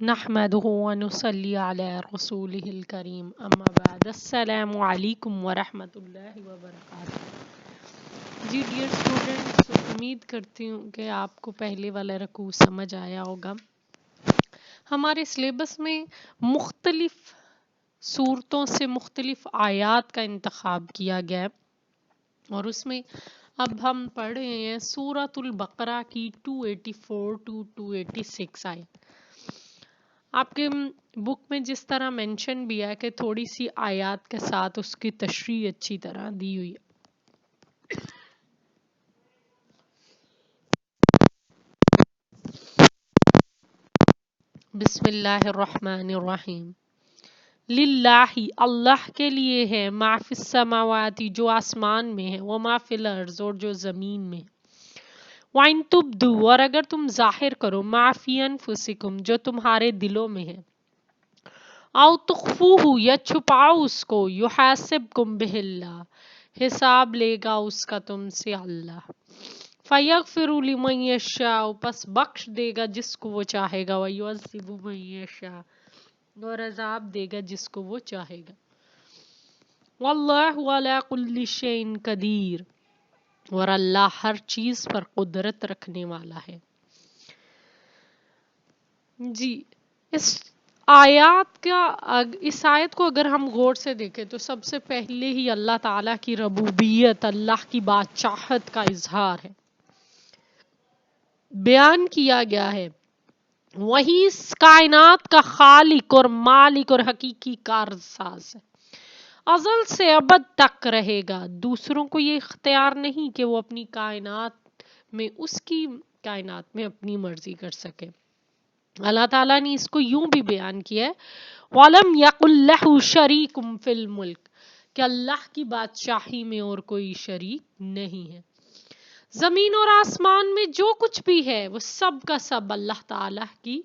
نحمده ونصلي على رسوله الكريم اما بعد السلام علیکم ورحمۃ اللہ وبرکاتہ۔ جی ڈیئر اسٹوڈنٹس، امید کرتی ہوں کہ آپ کو پہلے والا رکوع سمجھ آیا ہوگا۔ ہمارے سلیبس میں مختلف صورتوں سے مختلف آیات کا انتخاب کیا گیا ہے اور اس میں اب ہم پڑھ رہے ہیں سورۃ البقرہ کی 284 to 286 آیت۔ آپ کے بک میں جس طرح مینشن بھی ہے کہ تھوڑی سی آیات کے ساتھ اس کی تشریح اچھی طرح دی ہوئی ہے۔ بسم اللہ الرحمن الرحیم۔ للہ، اللہ کے لیے ہے، ما فی السماوات، جو آسمان میں ہے، وما فی الارض، اور جو زمین میں ہے۔ وَإِن تُبْدُوا، اور اگر تم ظاہر کرو، ما فی انفسکم، جو تمہارے دلوں میں ہے، او تخفوہ، یا چھپاؤ اس کو، یحاسبکم بہ اللہ، حساب لے گا اس کا تم سے اللہ۔ فیغفر لمن یشاء، پس بخش دے گا جس کو وہ چاہے گا، ویعذب من یشاء، اور عذاب دے گا جس کو وہ چاہے گا۔ واللہ علی کل شیء قدیر، اور اللہ ہر چیز پر قدرت رکھنے والا ہے۔ جی اس آیت کو اگر ہم غور سے دیکھیں تو سب سے پہلے ہی اللہ تعالیٰ کی ربوبیت، اللہ کی بادشاہت کا اظہار ہے، بیان کیا گیا ہے۔ وہی اس کائنات کا خالق اور مالک اور حقیقی کارساز ہے، ازل سے ابد تک رہے گا۔ دوسروں کو یہ اختیار نہیں کہ وہ اپنی کائنات میں اس کی کائنات میں اپنی مرضی کر سکے۔ اللہ تعالیٰ نے اس کو یوں بھی بیان کیا ہے، وَلَمْ يَقُلْ لَهُ شَرِيكٌ فِي الْمُلْكِ، کہ اللہ کی بادشاہی میں اور کوئی شریک نہیں ہے۔ زمین اور آسمان میں جو کچھ بھی ہے وہ سب کا سب اللہ تعالیٰ کی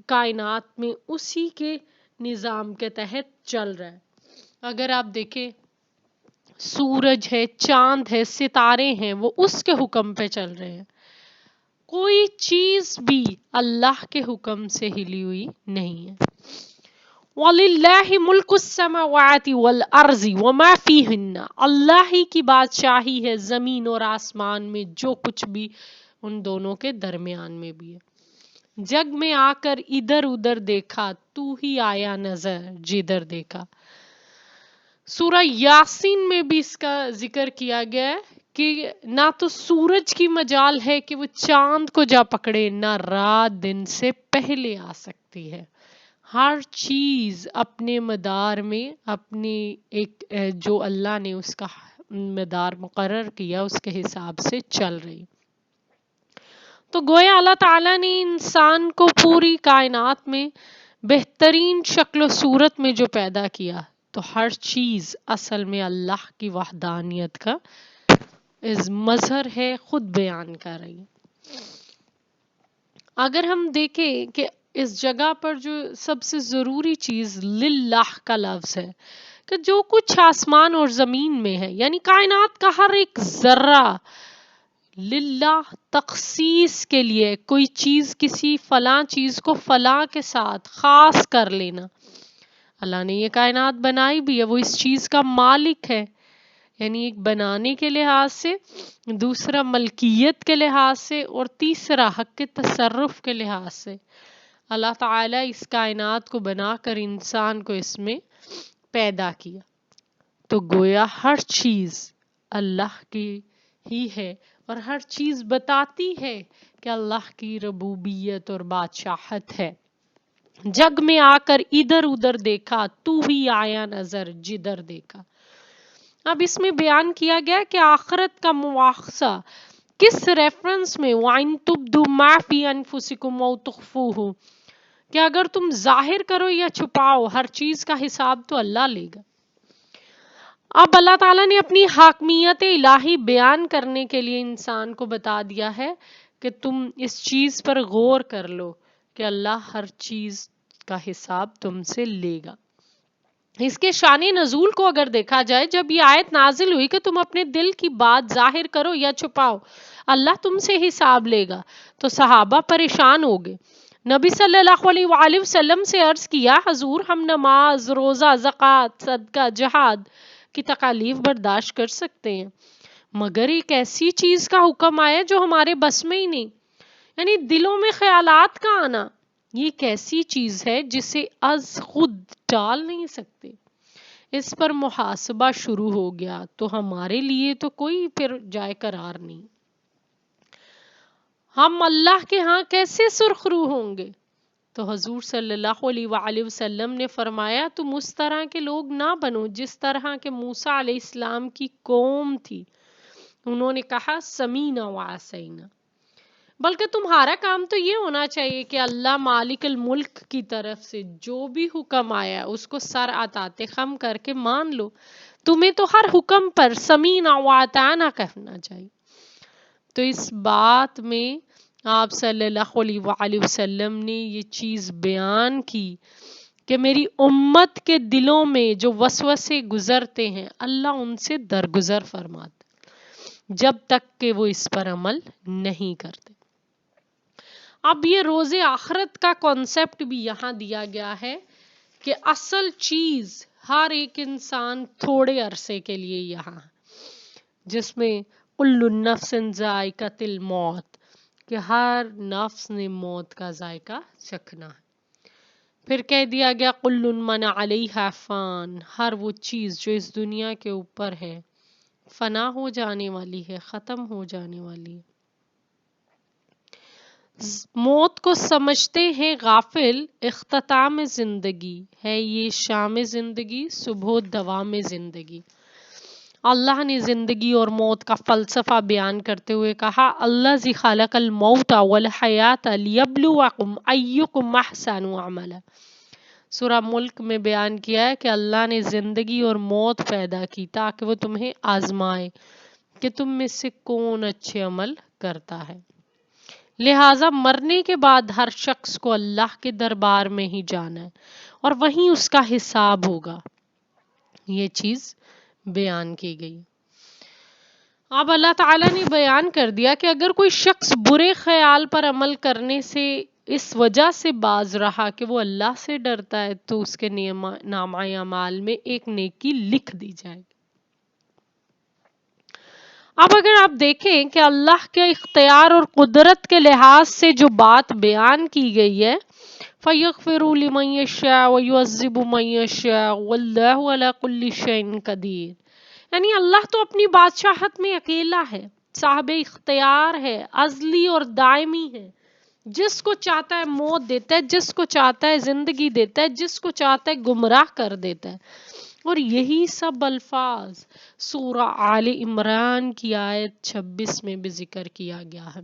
کائنات میں اسی کے نظام کے تحت چل رہا ہے۔ اگر آپ دیکھیں سورج ہے، چاند ہے، ستارے ہیں، وہ اس کے حکم پہ چل رہے ہیں۔ کوئی چیز بھی اللہ کے حکم سے ہلی ہوئی نہیں ہے۔ وَلِلَّهِ مُلْكُ السَّمَاوَاتِ وَالْأَرْضِ وَمَا فِيهِنَّ، اللہ ہی کی بادشاہی ہے زمین اور آسمان میں جو کچھ بھی ان دونوں کے درمیان میں بھی ہے۔ جگ میں آ کر ادھر ادھر دیکھا، تو ہی آیا نظر جدھر دیکھا۔ سورہ یاسین میں بھی اس کا ذکر کیا گیا ہے کہ نہ تو سورج کی مجال ہے کہ وہ چاند کو جا پکڑے، نہ رات دن سے پہلے آ سکتی ہے۔ ہر چیز اپنے مدار میں، اپنے ایک جو اللہ نے اس کا مدار مقرر کیا اس کے حساب سے چل رہی۔ تو گویا اللہ تعالیٰ نے انسان کو پوری کائنات میں بہترین شکل و صورت میں جو پیدا کیا، تو ہر چیز اصل میں اللہ کی وحدانیت کا مظہر ہے، خود بیان کر رہی ہے۔ اگر ہم دیکھیں کہ اس جگہ پر جو سب سے ضروری چیز للہ کا لفظ ہے، کہ جو کچھ آسمان اور زمین میں ہے، یعنی کائنات کا ہر ایک ذرہ للہ، تخصیص کے لیے، کوئی چیز کسی فلاں چیز کو فلاں کے ساتھ خاص کر لینا۔ اللہ نے یہ کائنات بنائی بھی ہے، وہ اس چیز کا مالک ہے، یعنی ایک بنانے کے لحاظ سے، دوسرا ملکیت کے لحاظ سے، اور تیسرا حق کے تصرف کے لحاظ سے۔ اللہ تعالیٰ اس کائنات کو بنا کر انسان کو اس میں پیدا کیا، تو گویا ہر چیز اللہ کی ہی ہے، اور ہر چیز بتاتی ہے کہ اللہ کی ربوبیت اور بادشاہت ہے۔ جگ میں آ کر ادھر ادھر دیکھا، تو ہی آیا نظر جدھر دیکھا۔ اب اس میں بیان کیا گیا کہ آخرت کا مواخذہ کس ریفرنس میں، وَإِن تُبْدُوا مَا فِي أَنفُسِكُمْ أَوْ تُخْفُوهُ، کہ اگر تم ظاہر کرو یا چھپاؤ، ہر چیز کا حساب تو اللہ لے گا۔ اب اللہ تعالیٰ نے اپنی حاکمیت الہی بیان کرنے کے لیے انسان کو بتا دیا ہے کہ تم اس چیز پر غور کر لو کہ اللہ ہر چیز کا حساب تم سے لے گا۔ اس کے شان نزول کو اگر دیکھا جائے، جب یہ آیت نازل ہوئی کہ تم اپنے دل کی بات ظاہر کرو یا چھپاؤ، اللہ تم سے حساب لے گا، تو صحابہ پریشان ہو گئے۔ نبی صلی اللہ علیہ وآلہ وسلم سے عرض کیا حضور ہم نماز، روزہ، زکوٰۃ، صدقہ، جہاد کی تکالیف برداشت کر سکتے ہیں، مگر ایک ایسی چیز کا حکم آیا جو ہمارے بس میں ہی نہیں، یعنی دلوں میں خیالات کا آنا، یہ ایک ایسی چیز ہے جسے از خود ٹال نہیں سکتے۔ اس پر محاسبہ شروع ہو گیا تو ہمارے لیے تو کوئی پھر جائے قرار نہیں، ہم اللہ کے ہاں کیسے سرخرو ہوں گے؟ تو حضور صلی اللہ علیہ وآلہ وسلم نے فرمایا تم اس طرح کے لوگ نہ بنو جس طرح کے موسیٰ علیہ السلام کی قوم تھی، انہوں نے کہا سمینا وعصینا، بلکہ تمہارا کام تو یہ ہونا چاہیے کہ اللہ مالک الملک کی طرف سے جو بھی حکم آیا اس کو سر عطات خم کر کے مان لو، تمہیں تو ہر حکم پر سمینا واطعنا کہنا چاہیے۔ تو اس بات میں آپ صلی اللہ علیہ وآلہ وسلم نے یہ چیز بیان کی کہ میری امت کے دلوں میں جو وسوسے گزرتے ہیں اللہ ان سے درگزر فرماتے جب تک کہ وہ اس پر عمل نہیں کرتے۔ اب یہ روز آخرت کا کانسیپٹ بھی یہاں دیا گیا ہے کہ اصل چیز ہر ایک انسان تھوڑے عرصے کے لیے یہاں، جس میں کل نفس ذائقۃ الموت، کہ ہر نفس نے موت کا ذائقہ چکھنا ہے۔ پھر کہہ دیا گیا کل من علیہا فان، ہر وہ چیز جو اس دنیا کے اوپر ہے فنا ہو جانے والی ہے، ختم ہو جانے والی ہے۔ موت کو سمجھتے ہیں غافل، اختتام زندگی ہے یہ شام زندگی، صبح دوام زندگی۔ اللہ نے زندگی اور موت کا فلسفہ بیان کرتے ہوئے کہا الذی خلق الموت والحیات لیبلوکم ایکم احسن عملا۔ سورہ ملک میں بیان کیا ہے کہ اللہ نے زندگی اور موت پیدا کی تاکہ وہ تمہیں آزمائے کہ تم میں سے کون اچھے عمل کرتا ہے۔ لہٰذا مرنے کے بعد ہر شخص کو اللہ کے دربار میں ہی جانا ہے اور وہیں اس کا حساب ہوگا، یہ چیز بیان کی گئی۔ اب اللہ تعالیٰ نے بیان کر دیا کہ اگر کوئی شخص برے خیال پر عمل کرنے سے اس وجہ سے باز رہا کہ وہ اللہ سے ڈرتا ہے تو اس کے نامہ اعمال میں ایک نیکی لکھ دی جائے گی۔ اب اگر آپ دیکھیں کہ اللہ کے اختیار اور قدرت کے لحاظ سے جو بات بیان کی گئی ہے فَيَغْفِرُ لِمَن يَشَاءُ وَيُعَذِّبُ مَن يَشَاءُ وَاللَّهُ عَلَى كُلِّ شَيْءٍ قَدِيرٌ، یعنی اللہ تو اپنی بادشاہت میں اکیلا ہے، صاحب اختیار ہے، ازلی اور دائمی ہے، جس کو چاہتا ہے موت دیتا ہے، جس کو چاہتا ہے زندگی دیتا ہے، جس کو چاہتا ہے گمراہ کر دیتا ہے۔ اور یہی سب الفاظ سورہ آل عمران کی آیت 26 میں بھی ذکر کیا گیا ہے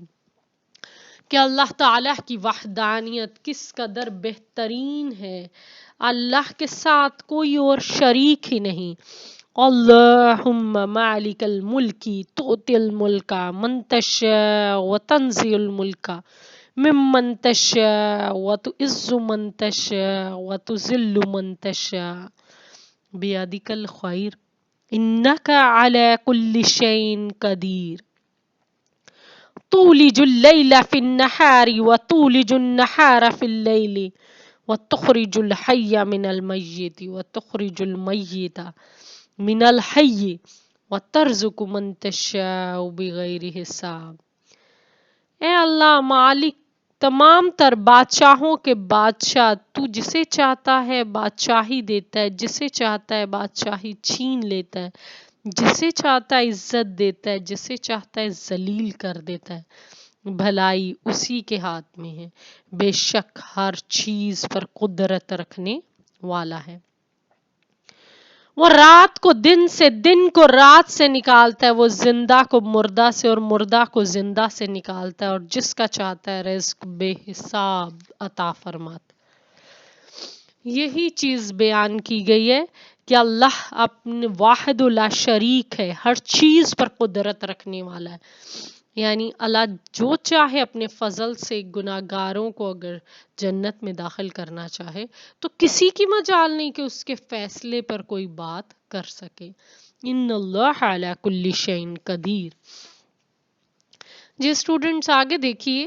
کہ اللہ تعالیٰ کی وحدانیت کس قدر بہترین ہے، اللہ کے ساتھ کوئی اور شریک ہی نہیں۔ اللہم مالک الملک تؤتی الملک من تشاء وتنزع الملک ممن تشاء وتعز من تشاء وتذل من تشاء بیدک الخیر انک علی کل شیء قدیر تولج اللیل فی النہار وتولج النہار فی اللیل وتخرج الحی من المیت وتخرج المیت من الحی وترزق من تشاء بغیر حساب۔ اے اللہ مالک تمام تر بادشاہوں کے بادشاہ، تو جسے چاہتا ہے بادشاہی دیتا ہے، جسے چاہتا ہے بادشاہی چھین لیتا ہے، جسے چاہتا ہے عزت دیتا ہے، جسے چاہتا ہے ذلیل کر دیتا ہے، بھلائی اسی کے ہاتھ میں ہے، بے شک ہر چیز پر قدرت رکھنے والا ہے۔ وہ رات کو دن سے، دن کو رات سے نکالتا ہے، وہ زندہ کو مردہ سے اور مردہ کو زندہ سے نکالتا ہے، اور جس کا چاہتا ہے رزق بے حساب عطا فرماتا ہے۔ یہی چیز بیان کی گئی ہے کہ اللہ اپنے واحد لا شریک ہے، ہر چیز پر قدرت رکھنے والا ہے، یعنی اللہ جو چاہے اپنے فضل سے گناہگاروں کو اگر جنت میں داخل کرنا چاہے تو کسی کی مجال نہیں کہ اس کے فیصلے پر کوئی بات کر سکے۔ ان اللہ علی کل شیء قدیر۔ جی اسٹوڈنٹس آگے دیکھیے،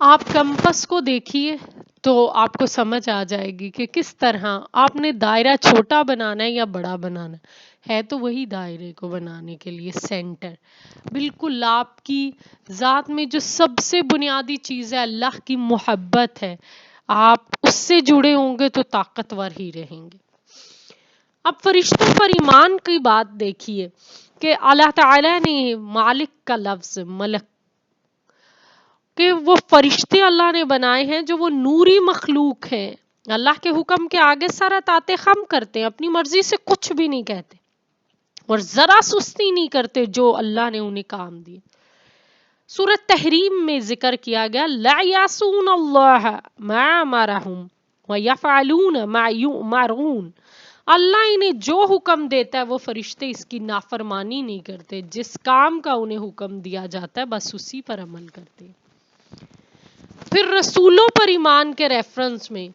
آپ کمپس کو دیکھیے تو آپ کو سمجھ آ جائے گی کہ کس طرح آپ نے دائرہ چھوٹا بنانا ہے یا بڑا بنانا ہے تو وہی دائرے کو بنانے کے لیے سینٹر بالکل آپ کی ذات میں جو سب سے بنیادی چیز ہے اللہ کی محبت ہے، آپ اس سے جڑے ہوں گے تو طاقتور ہی رہیں گے۔ اب فرشتوں پر ایمان کی بات دیکھیے کہ اللہ تعالیٰ نے مالک کا لفظ ملک کہ وہ فرشتے اللہ نے بنائے ہیں جو وہ نوری مخلوق ہیں، اللہ کے حکم کے آگے سر اطاعت خم کرتے ہیں، اپنی مرضی سے کچھ بھی نہیں کہتے اور ذرا سستی نہیں کرتے جو اللہ نے انہیں کام دیے۔ سورۃ تحریم میں ذکر کیا گیا لا یعصون اللہ ما امرہم ویفعلون ما یؤمرون، اللہ انہیں جو حکم دیتا ہے وہ فرشتے اس کی نافرمانی نہیں کرتے، جس کام کا انہیں حکم دیا جاتا ہے بس اسی پر عمل کرتے ہیں۔ پھر رسولوں پر ایمان کے ریفرنس میں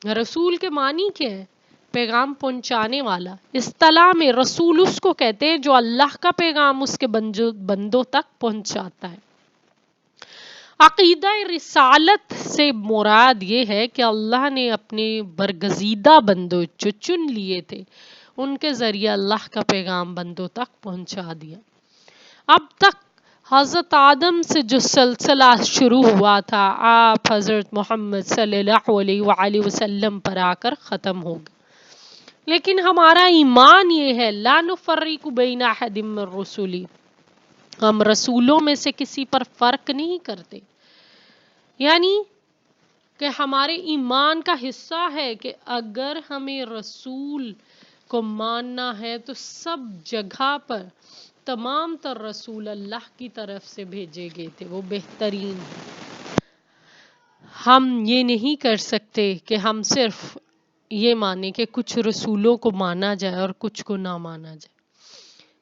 رسول کے معنی کیا ہے؟ پیغام پہنچانے والا۔ اصطلاح میں رسول اس کو کہتے ہیں جو اللہ کا پیغام اس کے بندوں تک پہنچاتا ہے۔ عقیدہ رسالت سے مراد یہ ہے کہ اللہ نے اپنے برگزیدہ بندوں جو چن لیے تھے ان کے ذریعے اللہ کا پیغام بندوں تک پہنچا دیا۔ اب تک حضرت آدم سے جو سلسلہ شروع ہوا تھا آپ حضرت محمد صلی اللہ علیہ وآلہ وسلم پر آ کر ختم ہو گیا، لیکن ہمارا ایمان یہ ہے لا نفرق بین احد من رسلی، ہم رسولوں میں سے کسی پر فرق نہیں کرتے، یعنی کہ ہمارے ایمان کا حصہ ہے کہ اگر ہمیں رسول کو ماننا ہے تو سب جگہ پر تمام تر رسول اللہ کی طرف سے بھیجے گئے تھے، وہ بہترین ہیں۔ ہم یہ نہیں کر سکتے کہ ہم صرف یہ مانیں کہ کچھ رسولوں کو مانا جائے اور کچھ کو نہ مانا جائے،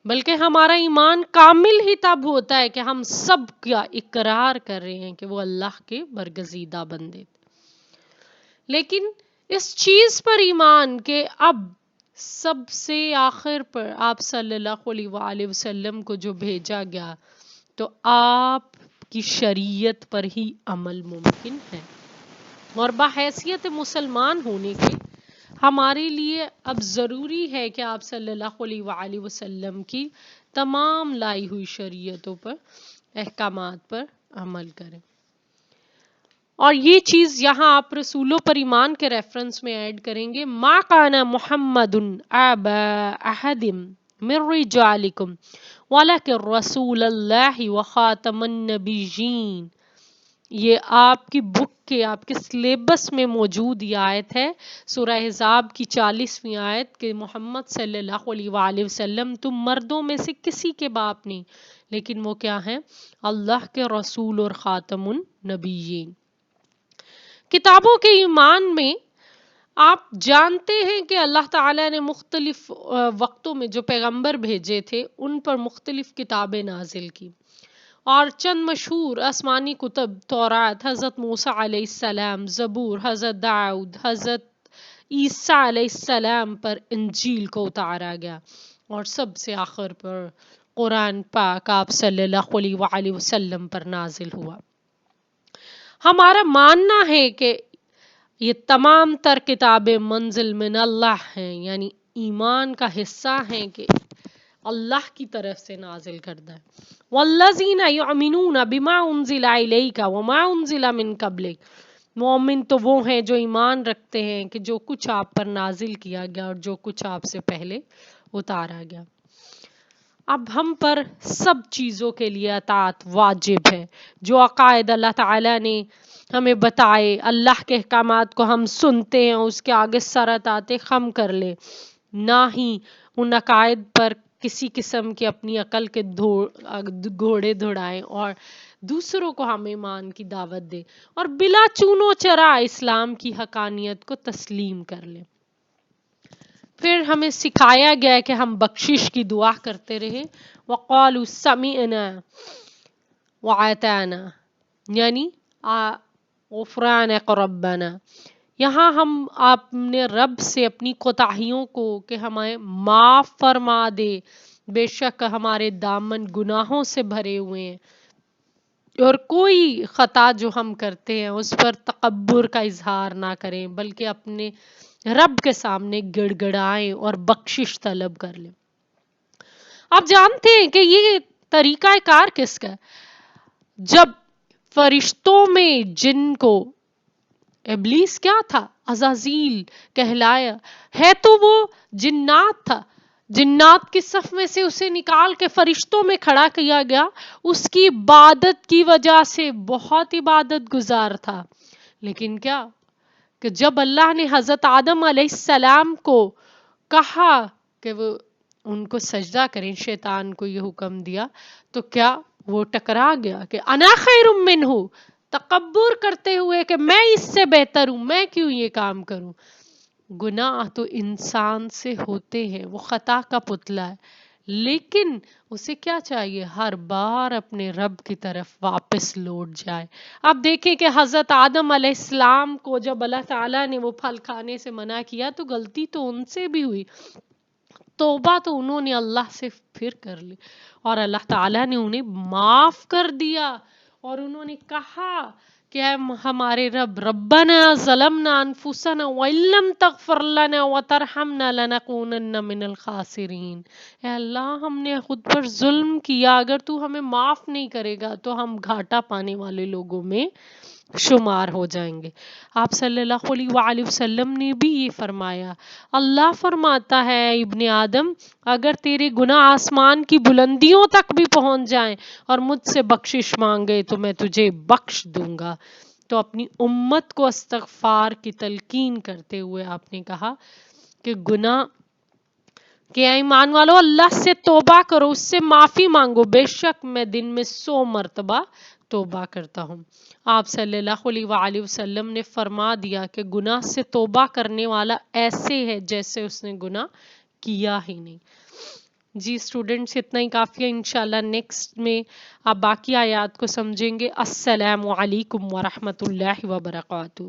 بلکہ ہمارا ایمان کامل ہی تب ہوتا ہے کہ ہم سب کا اقرار کر رہے ہیں کہ وہ اللہ کے برگزیدہ بندے تھے۔ لیکن اس چیز پر ایمان کہ اب سب سے آخر پر آپ صلی اللہ علیہ وآلہ وسلم کو جو بھیجا گیا تو آپ کی شریعت پر ہی عمل ممکن ہے، اور بحیثیت مسلمان ہونے کے ہمارے لیے اب ضروری ہے کہ آپ صلی اللہ علیہ وآلہ وسلم کی تمام لائی ہوئی شریعتوں پر احکامات پر عمل کریں۔ اور یہ چیز یہاں آپ رسولوں پر ایمان کے ریفرنس میں ایڈ کریں گے ما کان محمد ابا احد من رجالکم ولکن رسول اللہ وخاتم النبیین، یہ آپ کی بک کے آپ کے سلیبس میں موجود یہ آیت ہے سورہ احزاب کی 40ویں آیت کہ محمد صلی اللہ علیہ وآلہ وسلم تم مردوں میں سے کسی کے باپ نہیں، لیکن وہ کیا ہیں؟ اللہ کے رسول اور خاتم النبیین۔ کتابوں کے ایمان میں آپ جانتے ہیں کہ اللہ تعالیٰ نے مختلف وقتوں میں جو پیغمبر بھیجے تھے ان پر مختلف کتابیں نازل کی، اور چند مشہور آسمانی کتب تورات حضرت موسیٰ علیہ السلام، زبور حضرت داؤد، حضرت عیسیٰ علیہ السلام پر انجیل کو اتارا گیا، اور سب سے آخر پر قرآن پاک آپ صلی اللہ علیہ وآلہ وسلم پر نازل ہوا۔ ہمارا ماننا ہے کہ یہ تمام تر کتابیں منزل من اللہ ہیں، یعنی ایمان کا حصہ ہیں کہ اللہ کی طرف سے نازل کردہ ہے۔ والذین یؤمنون بما انزل الیک وما انزل من قبلک، مومن تو وہ ہیں جو ایمان رکھتے ہیں کہ جو کچھ آپ پر نازل کیا گیا اور جو کچھ آپ سے پہلے اتارا گیا۔ اب ہم پر سب چیزوں کے لیے اطاعت واجب ہے، جو عقائد اللہ تعالیٰ نے ہمیں بتائے، اللہ کے احکامات کو ہم سنتے ہیں، اس کے آگے سر اطاعت خم کر لیں، نہ ہی ان عقائد پر کسی قسم کی اپنی عقل کے گھوڑے دوڑائیں اور دوسروں کو ہم ایمان کی دعوت دیں، اور بلا چون و چرا اسلام کی حقانیت کو تسلیم کر لیں۔ پھر ہمیں سکھایا گیا ہے کہ ہم بخشش کی دعا کرتے رہیں، وَقَالُوا سَمِعْنَا وَأَطَعْنَا، یعنی غفرانک ربنا، یہاں ہم اپنے رب سے اپنی کوتاہیوں کو کہ ہمیں معاف فرما دے، بے شک ہمارے دامن گناہوں سے بھرے ہوئے ہیں، اور کوئی خطا جو ہم کرتے ہیں اس پر تکبر کا اظہار نہ کریں، بلکہ اپنے رب کے سامنے گڑ گڑائیں اور بخشش طلب کر لیں۔ آپ جانتے ہیں کہ یہ طریقہ کار کس کا ہے؟ جب فرشتوں میں جن کو، ابلیس کیا تھا؟ عزازیل کہلایا ہے، تو وہ جنات تھا، جنات کی صف میں سے اسے نکال کے فرشتوں میں کھڑا کیا گیا، اس کی عبادت کی وجہ سے بہت عبادت گزار تھا، لیکن کیا کہ جب اللہ نے حضرت آدم علیہ السلام کو کہا کہ وہ ان کو سجدہ کریں، شیطان کو یہ حکم دیا، تو کیا وہ ٹکرا گیا کہ انا خیر منہ، تکبر کرتے ہوئے کہ میں اس سے بہتر ہوں، میں کیوں یہ کام کروں۔ گناہ تو انسان سے ہوتے ہیں، وہ خطا کا پتلا ہے، لیکن اسے کیا چاہیے؟ ہر بار اپنے رب کی طرف واپس لوٹ جائے۔ اب دیکھیں کہ حضرت آدم علیہ السلام کو جب اللہ تعالیٰ نے وہ پھل کھانے سے منع کیا تو غلطی تو ان سے بھی ہوئی، توبہ تو انہوں نے اللہ سے پھر کر لی، اور اللہ تعالیٰ نے انہیں معاف کر دیا، اور انہوں نے کہا کہ اے ہمارے رب، ربنا ظلمنا انفسنا وان لم تغفر لنا وترحمنا لنکونن من الخاسرین، اے اللہ ہم نے خود پر ظلم کیا، اگر تو ہمیں معاف نہیں کرے گا تو ہم گھاٹا پانے والے لوگوں میں شمار ہو جائیں گے۔ آپ صلی اللہ علیہ وآلہ وسلم نے بھی یہ فرمایا، اللہ فرماتا ہے ابن آدم، اگر تیرے گناہ آسمان کی بلندیوں تک بھی پہنچ جائیں اور مجھ سے بخشش مانگے تو میں تجھے بخش دوں گا۔ تو اپنی امت کو استغفار کی تلقین کرتے ہوئے آپ نے کہا کہ گناہ کہ اے ایمان والو، اللہ سے توبہ کرو، اس سے معافی مانگو، بے شک میں دن میں 100 مرتبہ توبہ کرتا ہوں۔ آپ صلی اللہ علیہ وآلہ وسلم نے فرما دیا کہ گناہ سے توبہ کرنے والا ایسے ہے جیسے اس نے گناہ کیا ہی نہیں۔ جی اسٹوڈنٹس، اتنا ہی کافی ہے، انشاءاللہ نیکسٹ میں آپ باقی آیات کو سمجھیں گے۔ السلام علیکم ورحمۃ اللہ وبرکاتہ۔